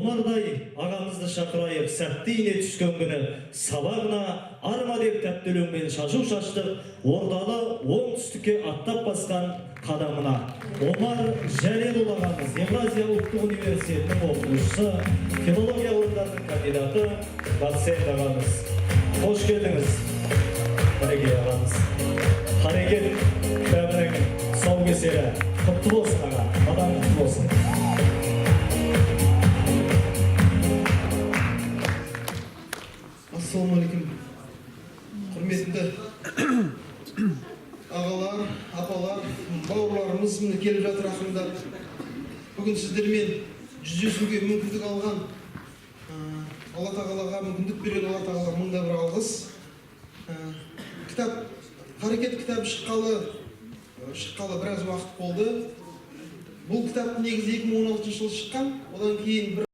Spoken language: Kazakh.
Омардай ағамызды шақырайық, сәтті ине түскен күні сабағына арма деп тәптіленген шашу шаштық, ордалы оңтүстікке аттап басқан қадамына. Омар Жәлелұлы ағамыз, Евразия ұлттық университетінің оқушысы, филология ғылымдарының кандидаты доцент ағамыз. Қош келдіңіз, Қареке ағамыз. Қарекет кітабының тұсаукесері құтты болсын аға, адам құтты болсын. Ассалаумағалейкум. Құрметті ағалар, апалар, бауырларымыз міне келіп жатыр ақырында. Бүгін сіздермен жүздесуге мүмкіндік алған Алла тағалаға мүмкіндік берген Алла тағалаға мыңда бір алғыс. Кітап, Қарекет кітабы шыққалы біраз уақыт болды. Бұл кітап негізі 2016 жылы шыққан, одан кейін